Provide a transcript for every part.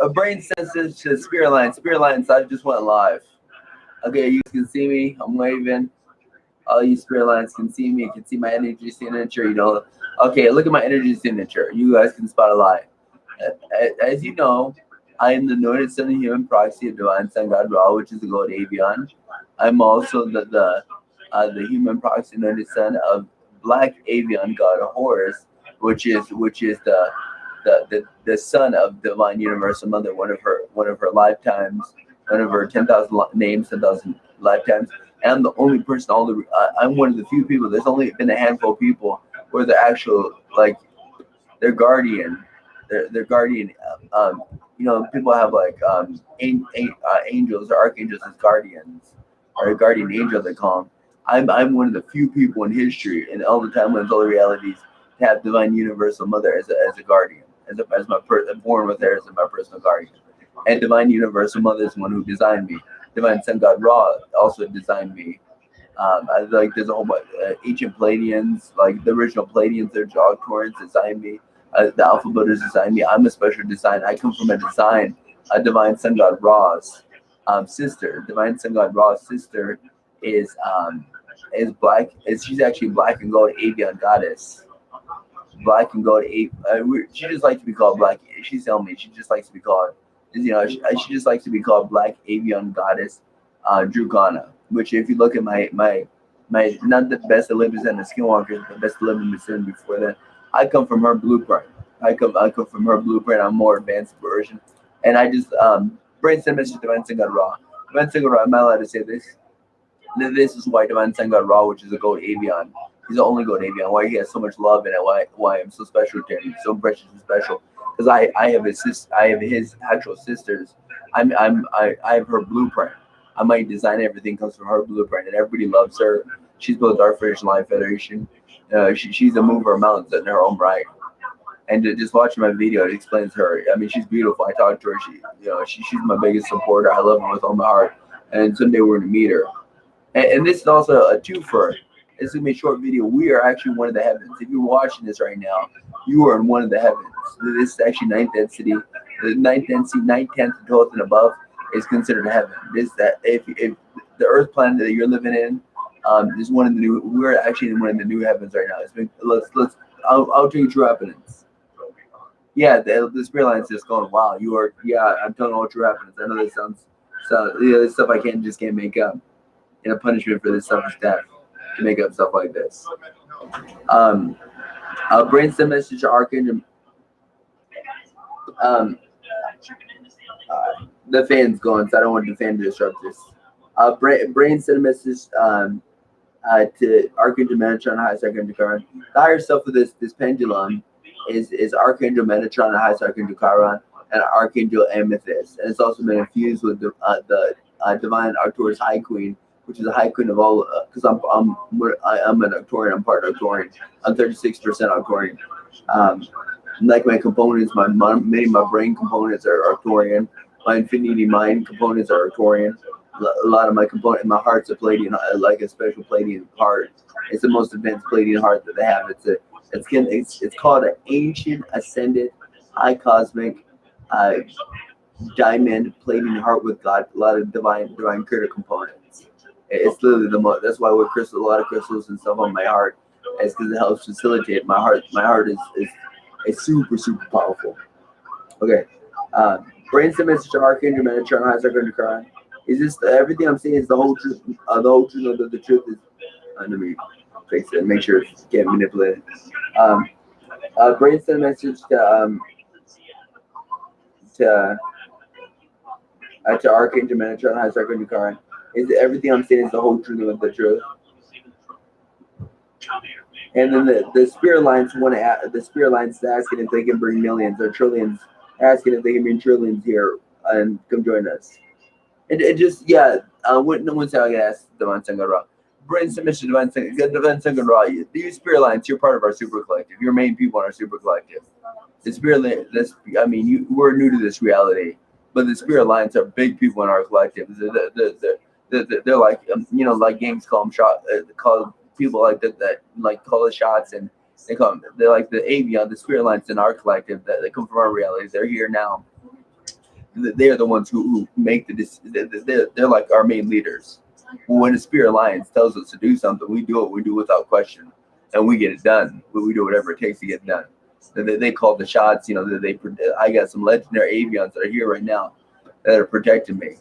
a brain sensitive to Spirit Alliance. Spirit Alliance, I just went live. Okay, you can see me. I'm waving. All you Spirit Alliance can see me. You can see my energy signature. You know. Okay, look at my energy signature. You guys can spot a lie. As you know, I am the anointed son of human proxy of divine sun god Ra, which is the Gold Avian. I'm also the human proxy anointed son of Black Avian god Horus, which is the son of divine universal mother, one of her lifetimes, one of her 10,000 names, 10,000 lifetimes. And I'm the only person. I'm one of the few people. There's only been a handful of people where the actual their guardian, their guardian. You know, people have angels or archangels as guardians, or a guardian angel they call them. I'm one of the few people in history and all the timelines, all the realities, to have divine universal mother as a guardian, as my born with her as my personal guardian. And divine universal mother is the one who designed me. Divine sun god Ra also designed me. There's a whole bunch ancient Pleiadians, like the original Pleiadians, their Arcturians designed me. The Alpha Buddhas designed me. I'm a special design. I come from a design. Divine sun god Ra's sister. Divine sun god Ra's sister is black. She's actually black and gold avian goddess. Black and gold. She just likes to be called black. She's telling me she just likes to be called. You know, she just likes to be called Black Avian Goddess Drukana. Which, if you look at my not the Beste Liebessegen the Skinwalkers, but Beste Liebessegen before that, I come from her blueprint. I come from her blueprint. I'm a more advanced version, and I just brain sentiments to Divine Sun God Ra. Divine Sun God Ra. Am I allowed to say this? This is why Divine Sun God Ra, which is a gold avian, he's the only gold avian. Why he has so much love in it. Why I'm so special to him. So precious and special. Because I have his actual sisters. I have her blueprint. My design, everything comes from her blueprint, and everybody loves her. She's both our British Life Federation. She's a mover of mountains in her own right. And just watching my video, it explains her. I mean, she's beautiful. I talked to her. She's my biggest supporter. I love her with all my heart. And someday we're gonna meet her. And this is also a twofer. It's gonna be a short video. We are actually one of the heavens. If you're watching this right now, you are in one of the heavens. This is actually ninth density. The ninth density, 9th, 10th, 12th, and above is considered heaven. This that if the Earth planet that you're living in, is one of the new. We're actually in one of the new heavens right now. It's been I'll tell you true evidence. Yeah, the Spirit Alliance is going. Wow, you are. Yeah, I'm telling all true evidence. I know this sounds. So this stuff I can't make up. And a punishment for this stuff is death. To make up stuff like this. Brain stem message to Archangel. The fan's going, so I don't want the fan to disrupt this. Brain stem message to Archangel Metatron, highest Archangel Chiron. The higher self of this pendulum is Archangel Metatron, the highest Archangel Chiron, and Archangel Amethyst. And it's also been infused with the divine Arcturus High Queen, which is the High Queen of all. Because I'm an Arcturian. I'm part Arcturian. I'm 36% Arcturian. Like my components, many of my brain components are Arcturian. My infinity mind components are Arcturian. A lot of my my heart's a Pleiadian, like a special Pleiadian heart. It's the most advanced Pleiadian heart that they have. It's called an ancient ascended high cosmic diamond Pleiadian heart with a lot of divine critter components. It's literally the most. That's why with a lot of crystals and stuff on my heart, is because it helps facilitate my heart. My heart is super powerful. Okay, brain message to Archangel Metatron, highest Archangel Chiron. Is this everything I'm saying? Is the whole truth? The whole truth of the truth is. Let me fix it. Make sure it can't manipulate it. Brain message to Archangel Metatron, highest Archangel Chiron. Is everything I'm saying is the whole truth of the truth? And then the Spirit Alliance the Spirit Alliance is asking if they can bring millions or trillions, asking if they can bring trillions here and come join us. And it just no one's how I get asked Divine Sun God Ra. Brain submission Divine Sun God Ra. The Spirit Alliance, you're part of our super collective. You're main people in our super collective. The Spirit Alliance, we're new to this reality, but the Spirit Alliance are big people in our collective. They're like like games call them call people like that like call the shots and They're like the Avian, the Spirit Alliance in our collective that they come from our realities. They're here now. They're the ones who make they're like our main leaders. When the Spirit Alliance tells us to do something, we do it. We do it without question, and we get it done. We do whatever it takes to get it done. They call the shots. You know, I got some legendary avians that are here right now that are protecting me.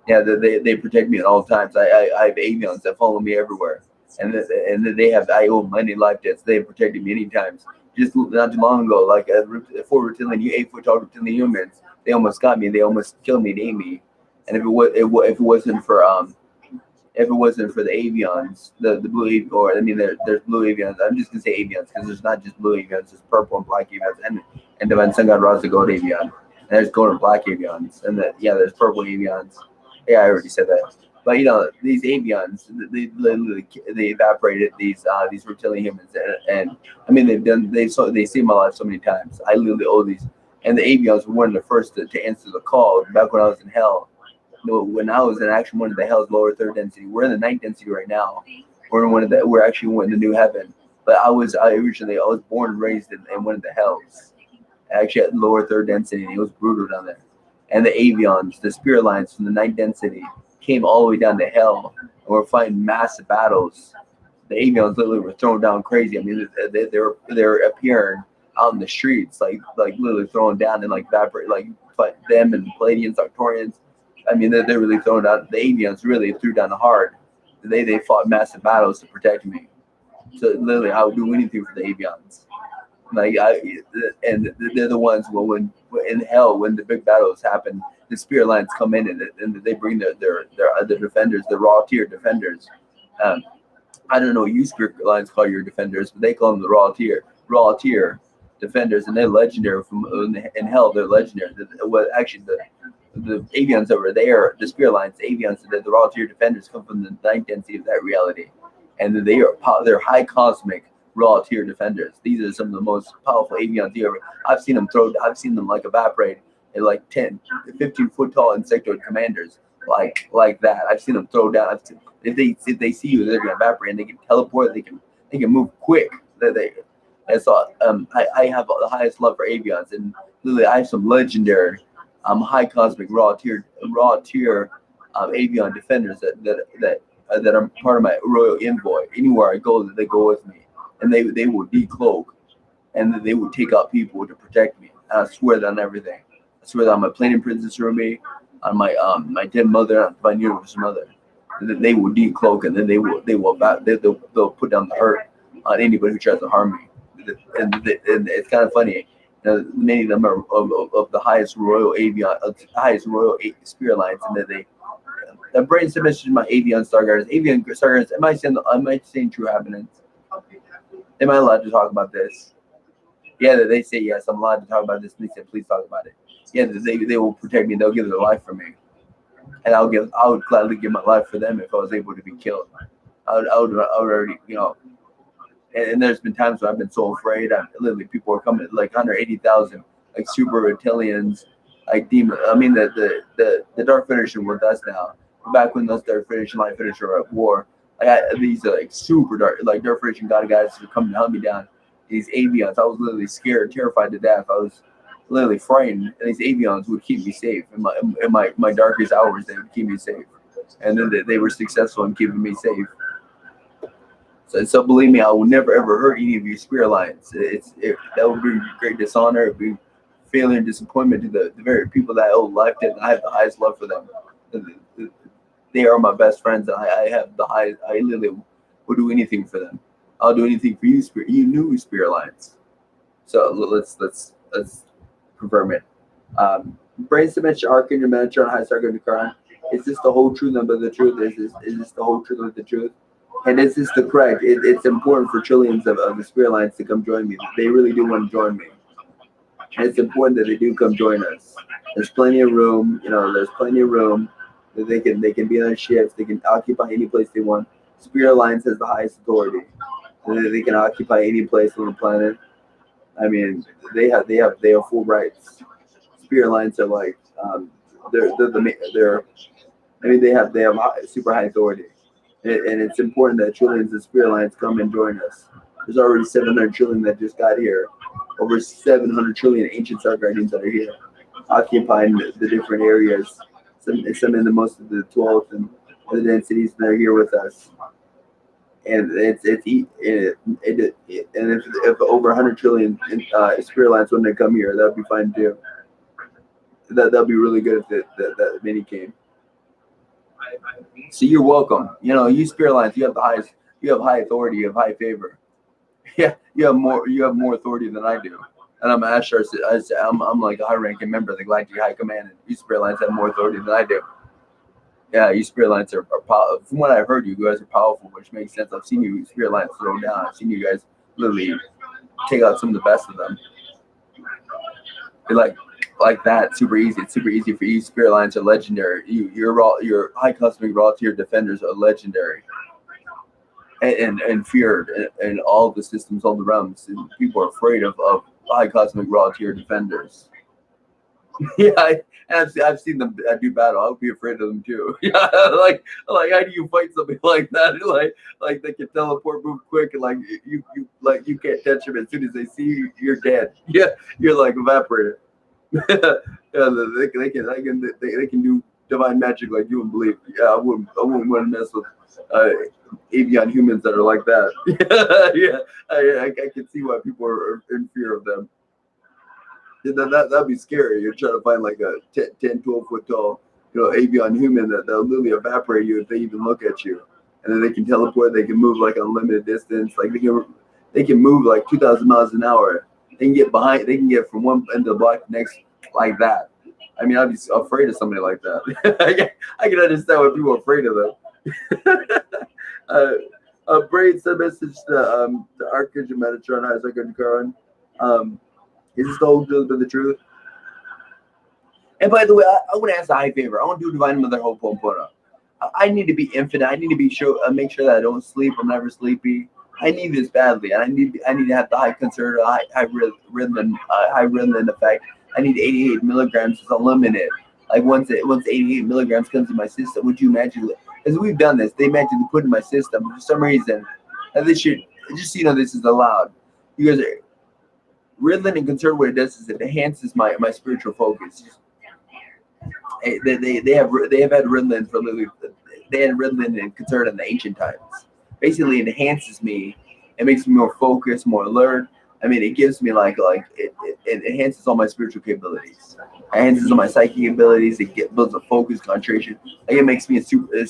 Yeah, they protect me at all times. I have avians that follow me everywhere, and they have I owe money life debts. They have protected me many times. Just not too long ago, like 8-foot tall reptilian humans, they almost got me. They almost killed me. They ate me. And if it wasn't for the avians, the blue or I mean there's blue avians. I'm just gonna say avians because there's not just blue avians. There's purple and black avians, and divine sun god Ra's the gold avian. And there's gold and black avians, and there's purple avians. Yeah, I already said that. But you know these avians, they evaporated these reptilian humans, and I mean they saved my life so many times. I literally owe these, and the avians were one of the first to answer the call back when I was in hell. When I was in actually one of the hell's lower third density. We're in the ninth density right now. We're actually in the new heaven. But I was born and raised in one of the hells. Actually at lower third density. It was brutal down there. And the avians, the Spirit Alliance from the ninth density, came all the way down to hell and were fighting massive battles. The avians literally were thrown down crazy. I mean they're appearing out in the streets, like literally thrown down and like evaporate, like fight them and Pleiadians, Arcturians. I mean, they're really throwing out. The avians really threw down hard. They fought massive battles to protect me. So literally, I would do anything for the avians. And they're the ones when in hell when the big battles happen, the Spirit Alliance come in and they bring their defenders, the raw tier defenders. I don't know what you Spirit Alliance call your defenders, but they call them the raw tier defenders, and they're legendary from in hell. They're legendary. Actually the avians over there, the Spirit Alliance, the avians, the raw tier defenders come from the ninth density of that reality, and they're high cosmic raw tier defenders. These are some of the most powerful avians you ever. I've seen them like evaporate at like 15-foot tall insectoid commanders like that. I've seen them throw down. If they see you, they're gonna evaporate and they can teleport. They can move quick. I have the highest love for avians, and literally I have some legendary high cosmic raw tier avian defenders that are part of my royal envoy. Anywhere I go, they go with me, and they will decloak, and they will take out people to protect me. And I swear that on everything. I swear that on my Pleiadian princess Ruby, on my dead mother, on my universe mother. They will decloak, and then they'll put down the hurt on anybody who tries to harm me. And it's kind of funny. Many of them are of the highest royal Spirit Alliance, and that the brain submission to my avian stargarders. Avian stargarders. Am I saying true happenings? Am I allowed to talk about this? Yeah, they say yes. I'm allowed to talk about this. And they said please talk about it. Yeah, they will protect me. They'll give their life for me, and I would gladly give my life for them if I was able to be killed. I would already, you know. And there's been times where I've been so afraid. Literally, people are coming like 180,000, like super reptilians, like demon. I mean, the Dark Federation with us now. Back when those Dark Federation, Light Federation were at war, these like super dark, like Dark Federation God guys were coming to hunt me down. These avians, I was literally scared, terrified to death. I was literally frightened, and these avians would keep me safe. In my darkest hours, they would keep me safe, and then they were successful in keeping me safe. So believe me, I will never ever hurt any of your Spirit Alliance. That would be great dishonor. It would be failure and disappointment to the very people that I owe life to. I have the highest love for them. They are my best friends, and I have the highest. I literally will do anything for them. I'll do anything for you, new Spirit Alliance. So let's confirm it. Brain dimension, Arcturus, Metatron, High Star, going to Quran. Is this the whole truth number the truth? Is this the whole truth of the truth? And is this the correct? It's important for trillions of the Spirit Alliance to come join me. They really do want to join me. And it's important that they do come join us. There's plenty of room. There's plenty of room. That they can be on ships. They can occupy any place they want. Spirit Alliance has the highest authority. They can occupy any place on the planet. I mean, they have full rights. Spirit Alliance are like they have super high authority. And it's important that trillions of Spirit Alliance come and join us. There's already 700 trillion that just got here. Over 700 trillion ancient star guardians that are here, occupying the different areas. Some in the most of the 12th and the densities that are here with us. And and if over 100 trillion spirit lines when they come here, that would be fine too. That'd be really good if that many came. So you're welcome. You know, you spirit lines, you have the highest, you have high authority, you have high favor. Yeah, you have more authority than I do. And I'm Ashtar. I'm like a high-ranking member of the Galactic High Command, and you spirit lines have more authority than I do. Yeah, you spirit lines are powerful. From what I've heard, you guys are powerful, which makes sense. I've seen you spirit lines throw down. I've seen you guys literally take out some of the best of them. You're like that, super easy. It's super easy for you. Spirit lines are legendary. Your high cosmic raw tier defenders are legendary and feared in all the systems, all the realms. And people are afraid of high cosmic raw tier defenders. Yeah, I've seen them do battle. I would be afraid of them too. Yeah, like how do you fight something like that? Like they can teleport, move quick, and like you can't touch them as soon as they see you, you're dead. Yeah, you're like evaporated. Yeah, they can do divine magic like you wouldn't believe. Yeah, I wouldn't want to mess with avian humans that are like that. Yeah, I can see why people are in fear of them. Yeah, that'd be scary. You're trying to find like a 10, 12 foot tall, avian human that'll literally evaporate you if they even look at you. And then they can teleport. They can move like an unlimited distance. Like they can move like 2,000 miles an hour. They can get behind. They can get from one end of the block next like that. I mean, I'd be afraid of somebody like that. I can understand why people are afraid of them. Braid sent a message to Arcturus Metatron. How's that good, Karan? Is this the whole truth of the truth? And by the way, I want to ask a high favor. I want to do Divine Mother Ho'oponopono. I need to be infinite. I need to be make sure that I don't sleep. I'm never sleepy. I need this badly, and I need to have the high concerta, high rhythm effect. I need 88 milligrams. It's unlimited. Like once 88 milligrams comes in my system, would you imagine? As we've done this, they magically put in my system for some reason. And this should just so you know, this is allowed. You guys are. Ritalin and concern, what it does is it enhances my spiritual focus. They have had Ritalin for literally, they had Ritalin and concern in the ancient times. Basically, it enhances me. It makes me more focused, more alert. I mean, it gives me it enhances all my spiritual capabilities. It enhances all my psychic abilities. It builds a focus, concentration. Like it makes me a super, it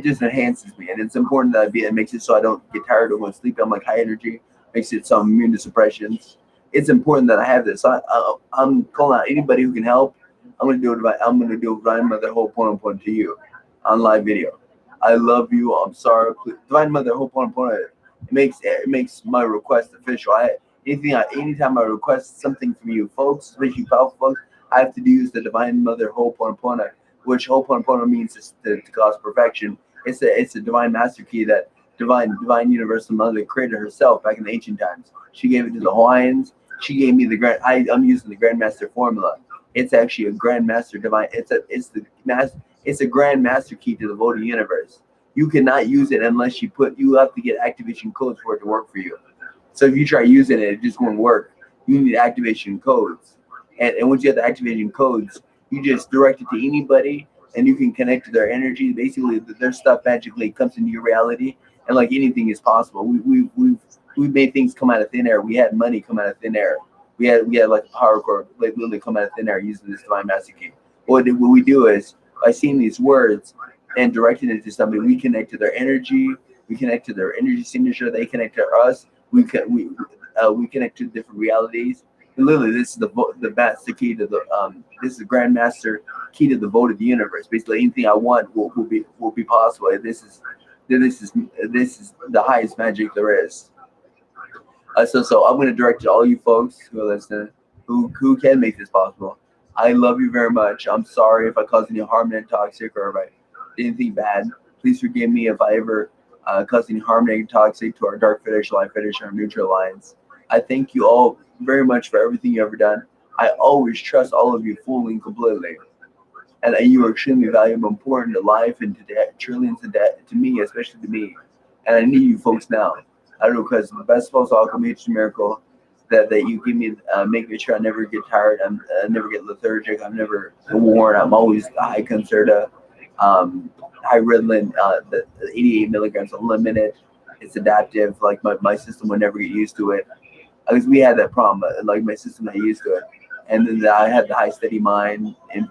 just enhances me, and it's important that it makes it so I don't get tired of going to sleep. I'm like high energy. Makes it so I'm immune to suppressions. It's important that I have this. I'm calling out anybody who can help. I'm gonna do Divine Mother Ho'oponopono to you on live video. I love you. I'm sorry. Divine Mother Ho'oponopono. It makes my request official. Anytime I request something from you folks, especially powerful folks, I have to use the Divine Mother Ho'oponopono, which Ho'oponopono means to cause perfection. It's a divine master key that divine universal mother created herself back in the ancient times. She gave it to the Hawaiians. She gave me I'm using the Grandmaster formula. It's actually a Grandmaster divine. It's a Grandmaster key to the voting universe. You cannot use it unless you have to get activation codes for it to work for you. So if you try using it just won't work. You need activation codes. And once you have the activation codes, you just direct it to anybody and you can connect to their energy. Basically, their stuff magically comes into your reality. And like anything is possible. We've made things come out of thin air. We had money come out of thin air. We had like a power cord like literally come out of thin air using this divine master key. What we do is by seeing these words and directing it to somebody, we connect to their energy. We connect to their energy signature. They connect to us. We connect to different realities. And literally, this is the master key to this is the grandmaster key to the vote of the universe. Basically, anything I want will be possible. This is the highest magic there is. So I'm going to direct to all you folks who are listening, who can make this possible. I love you very much. I'm sorry if I caused any harm and toxic, or if I did anything bad. Please forgive me if I ever caused any harm and toxic to our Dark Fetish, Light Fetish, and our Neutral Alliance. I thank you all very much for everything you've ever done. I always trust all of you fully and completely. And you are extremely valuable, important to life and to trillions and to me, especially to me. And I need you folks now. I don't know, because the best false alchemy, it's a miracle that you give me, making sure I never get tired, I never get lethargic, I'm never worn, I'm always high concerta, high Ritalin, the 88 milligrams unlimited. It's adaptive. Like my system would never get used to it. Because we had that problem. Like my system got used to it, and then I had the high steady mind, and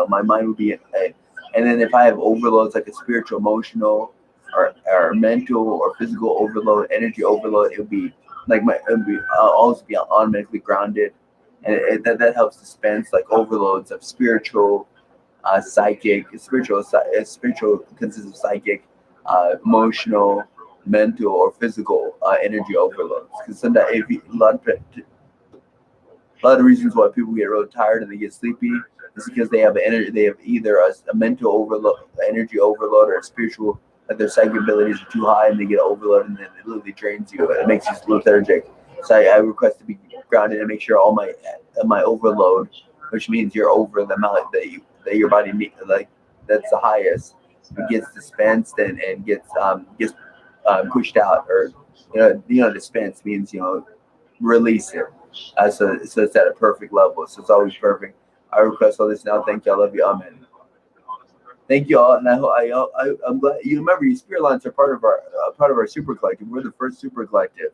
my mind would be. And then if I have overloads like a spiritual, emotional, or mental or physical overload, energy overload, it would be like I'll always be automatically grounded, and that helps dispense like overloads of spiritual, psychic, spiritual consists of psychic, emotional, mental, or physical energy overloads. Because sometimes a lot of reasons why people get real tired and they get sleepy is because they have energy. They have either a mental overload, energy overload, or a spiritual. Like their psychic abilities are too high and they get overloaded, and then it literally drains you. It makes you lethargic. So I request to be grounded and make sure all my overload, which means you're over the amount that your body needs, like that's the highest, it gets dispensed and gets pushed out, or dispense means release it. So it's at a perfect level. So it's always perfect. I request all this now. Thank you. I love you. Amen. Thank you all, and I'm glad you remember. Your spirit lines are part of our super collective. We're the first super collective.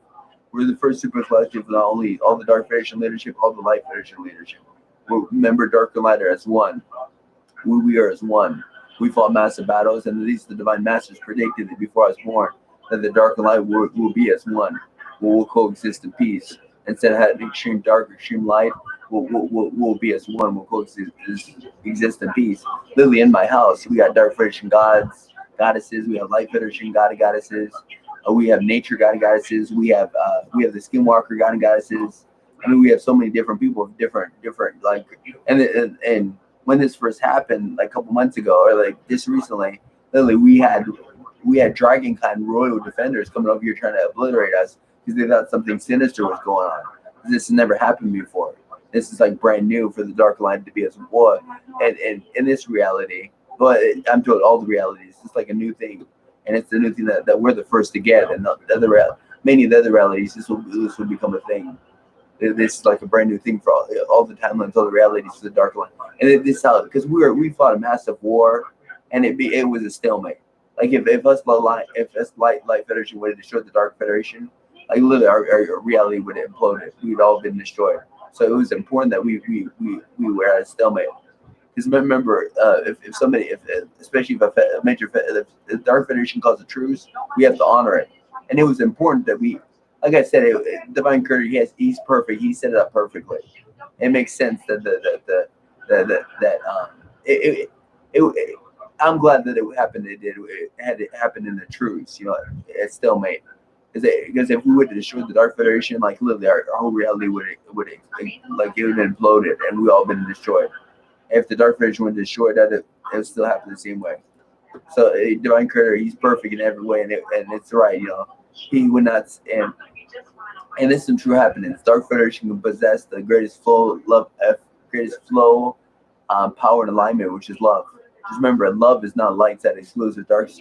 We're the first super collective. Not only all the Dark Federation leadership, all the Light Federation leadership. Remember, Dark and Light are as one. We are as one. We fought massive battles, and at least the Divine Masters predicted that before I was born that the Dark and Light will be as one. We'll coexist in peace. Instead of having extreme dark, extreme light, we'll be as one. We'll coexist in peace. Literally in my house, we got Dark Federation gods, goddesses. We have Light Federation goddesses. We have nature goddesses. We have the Skinwalker god and goddesses. I mean, we have so many different people, different like, and when this first happened, like a couple months ago, or like just recently, literally we had Dragon Kind royal defenders coming over here trying to obliterate us because they thought something sinister was going on. This has never happened before. This is like brand new for the Dark Line to be as one, and in this reality, but I'm told all the realities, it's like a new thing, and it's the new thing that we're the first to get, and many of the other realities, this will become a thing. This is like a brand new thing for all the timelines, all the realities for the Dark Line, and this how, because we fought a massive war, and it was a stalemate. Like if us Light Federation would have destroyed the Dark Federation, like literally our reality would have imploded. We'd all been destroyed. So it was important that we were at a stalemate. Because remember, especially if the Dark Federation calls a truce, we have to honor it. And it was important that we, like I said, Divine Courage, he's perfect. He set it up perfectly. It makes sense that I'm glad that it happened. It had it happen in the truce, at stalemate. Because if we would have destroyed the Dark Federation, like literally our whole reality would have imploded, and we all been destroyed. If the Dark Federation would have destroyed that, it would still happen the same way. So Divine Creator, he's perfect in every way, and it's right, he would not. And this is some true happenings. Dark Federation can possess the greatest flow, power and alignment, which is love. Just remember, love is not light that exclusive. Dark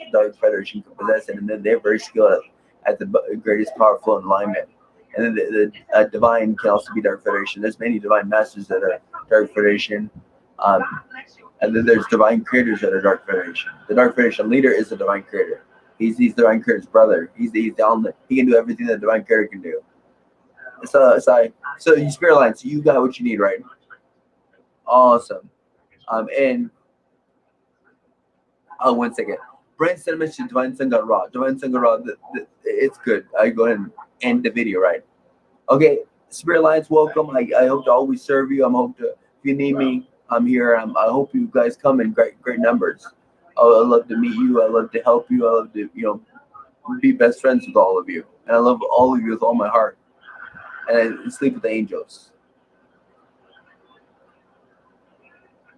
Federation can possess it, and then they're very skilled at the greatest power, flow, and alignment. And then the divine can also be Dark Federation. There's many divine masters that are Dark Federation, and then there's divine creators that are Dark Federation. The Dark Federation leader is the divine creator. He's Divine Creator's brother. He can do everything that Divine Creator can do. So you Spirit Alliance, you got what you need, right? Awesome. And 1 second. Brain sentiment to Divine Sun God Ra. Divine Sun God Ra, it's good. I go ahead and end the video, right? Okay, Spirit Alliance, welcome. I hope to always serve you. If you need me, I'm here. I hope you guys come in great numbers. I love to meet you. I love to help you. I love to be best friends with all of you. And I love all of you with all my heart. And I sleep with the angels.